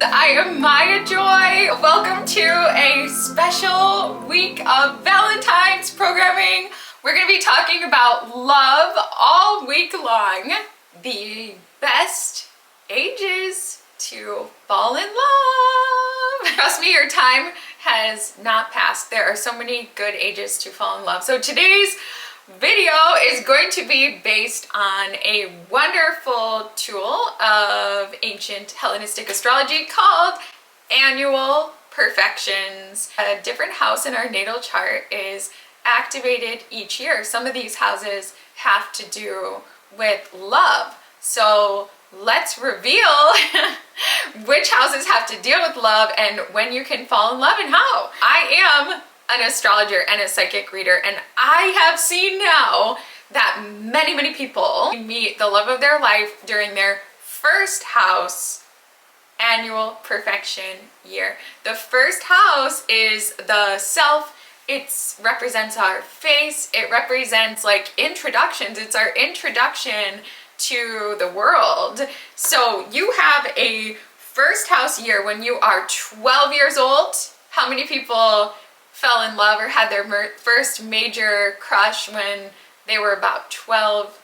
I am Maya Joy. Welcome to a special week of Valentine's programming. We're going to be talking about love all week long. The best ages to fall in love. Trust me, your time has not passed. There are so many good ages to fall in love. So today's video is going to be based on a wonderful tool of ancient Hellenistic astrology called annual perfections. A different house in our natal chart is activated each year. Some of these houses have to do with love. So let's reveal which houses have to deal with love and when you can fall in love and how. I am an astrologer and a psychic reader, and I have seen now that many people meet the love of their life during their first house annual perfection year. The first house is the self. It represents our face. It represents like introductions. It's our introduction to the world. So you have a first house year when you are 12 years old. How many people fell in love or had their first major crush when they were about 12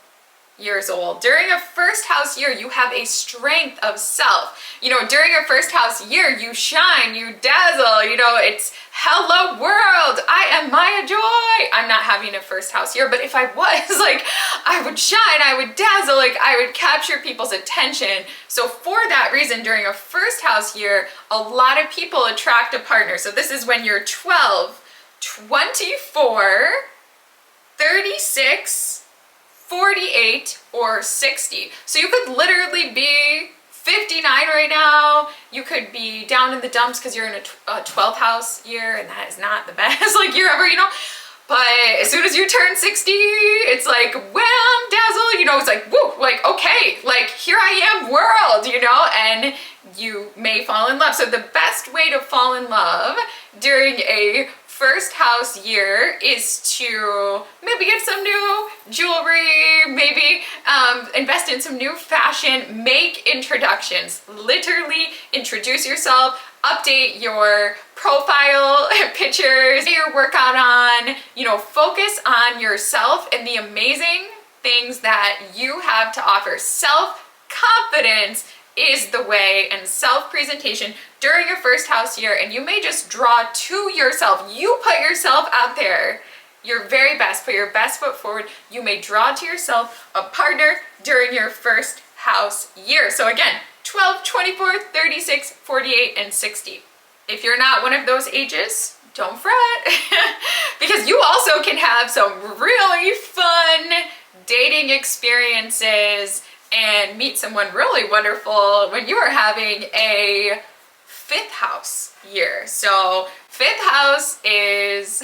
years old? During a first house year, you have a strength of self. You know, during a first house year, you shine, you dazzle, you know, it's hello world, I am Maya Joy. I'm not having a first house year, but if I was, like, I would shine, I would dazzle, like, I would capture people's attention. So for that reason, during a first house year, a lot of people attract a partner. So this is when you're 12, 24, 36, 48, or 60. So you could literally be 59 right now. You could be down in the dumps because you're in a 12th house year, and that is not the best like year ever, you know. But as soon as you turn 60, it's like wham, dazzle, you know, it's like woo, like okay, like here I am world, you know, and you may fall in love. So the best way to fall in love during a first house year is to maybe get some new jewelry, maybe invest in some new fashion, make introductions, literally introduce yourself, update your profile pictures, get your workout on, you know, focus on yourself and the amazing things that you have to offer. Self-confidence is the way, and self-presentation during your first house year, and you may just draw to yourself. You put yourself out there, your very best, put your best foot forward. You may draw to yourself a partner during your first house year. So again, 12, 24, 36, 48, and 60. If you're not one of those ages, don't fret, because you also can have some really fun dating experiences and meet someone really wonderful when you are having a fifth house year. So fifth house is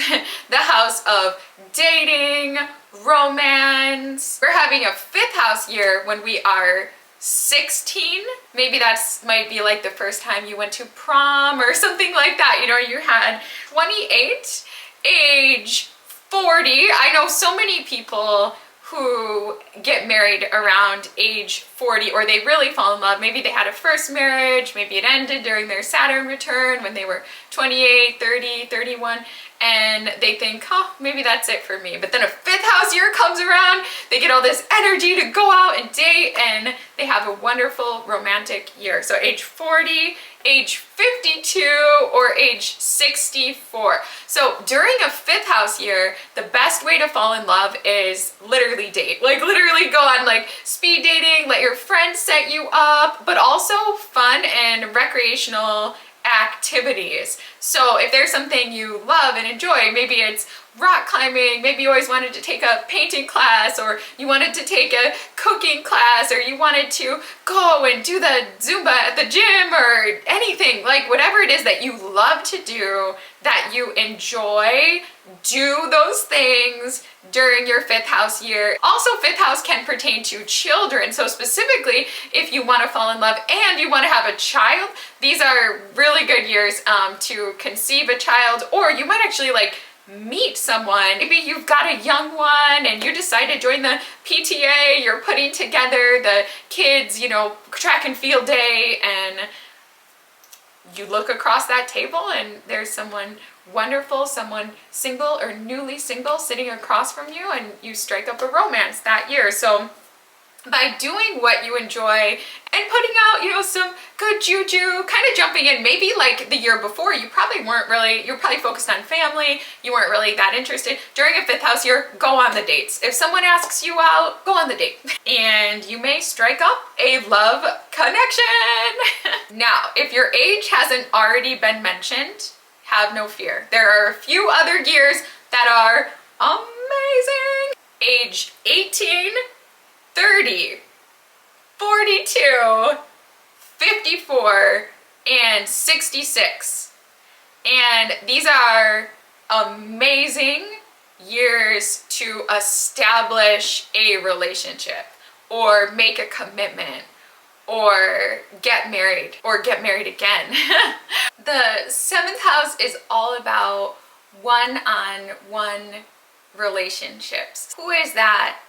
the house of dating, romance. We're having a fifth house year when we are 16. Maybe that's might be like the first time you went to prom or something like that. You know, you had 28, age 40. I know so many people who get married around age 40, or they really fall in love. Maybe they had a first marriage, maybe it ended during their Saturn return when they were 28, 30, 31, and they think, oh, maybe that's it for me. But then a fifth house year comes around, they get all this energy to go out and date, and they have a wonderful romantic year. So age 40, age 52, or age 64. So during a fifth house year, the best way to fall in love is literally date. Like literally go on like speed dating, let your friends set you up, but also fun and recreational activities. So if there's something you love and enjoy, maybe it's rock climbing, maybe you always wanted to take a painting class, or you wanted to take a cooking class, or you wanted to go and do the Zumba at the gym, or anything, like whatever it is that you love to do, that you enjoy, do those things during your fifth house year. Also, fifth house can pertain to children. So specifically, if you want to fall in love and you want to have a child, these are really good years to conceive a child, or you might actually like meet someone. Maybe you've got a young one and you decide to join the PTA, you're putting together the kids, you know, track and field day, and you look across that table and there's someone wonderful, someone single or newly single sitting across from you, and you strike up a romance that year. So by doing what you enjoy and putting out, you know, some good juju, kind of jumping in, maybe like the year before, you probably weren't really, you're probably focused on family, you weren't really that interested. During a 5th house year, go on the dates. If someone asks you out, go on the date. And you may strike up a love connection. Now, if your age hasn't already been mentioned, have no fear. There are a few other years that are amazing. Age 18, 30, 42, 54, and 66. And these are amazing years to establish a relationship or make a commitment or get married again. The 7th house is all about one-on-one relationships. Who is that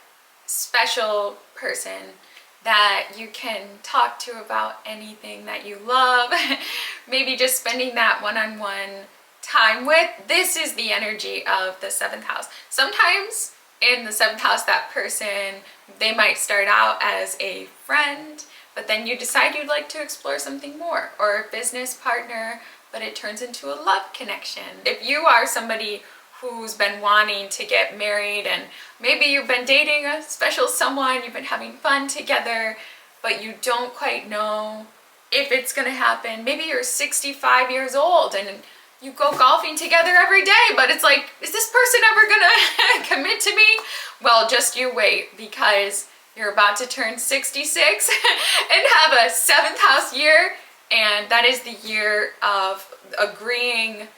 special person that you can talk to about anything that you love? Maybe just spending that one-on-one time with. This is the energy of the 7th house. Sometimes in the 7th house, that person, they might start out as a friend, but then you decide you'd like to explore something more, or a business partner, but it turns into a love connection. If you are somebody who's been wanting to get married and maybe you've been dating a special someone, you've been having fun together, but you don't quite know if it's gonna happen. Maybe you're 65 years old and you go golfing together every day, but it's like, is this person ever gonna commit to me? Well, just you wait, because you're about to turn 66 and have a 7th house year, and that is the year of agreeing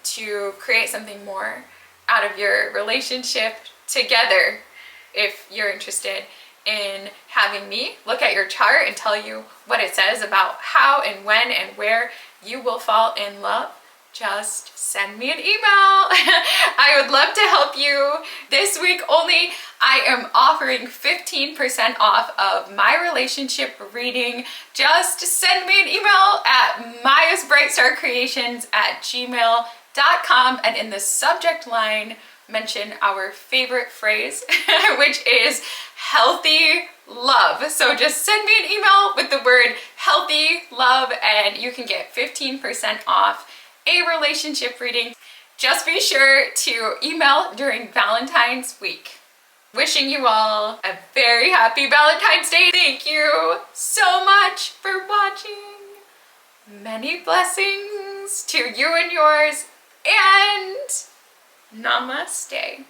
to create something more out of your relationship together. If you're interested in having me look at your chart and tell you what it says about how and when and where you will fall in love, just send me an email. I would love to help you. This week only, I am offering 15% off of my relationship reading. Just send me an email at mayasbrightstarcreations@gmail.com, and in the subject line, mention our favorite phrase, which is healthy love. So just send me an email with the word healthy love and you can get 15% off a relationship reading. Just be sure to email during Valentine's week. Wishing you all a very happy Valentine's Day. Thank you so much for watching. Many blessings to you and yours, and namaste.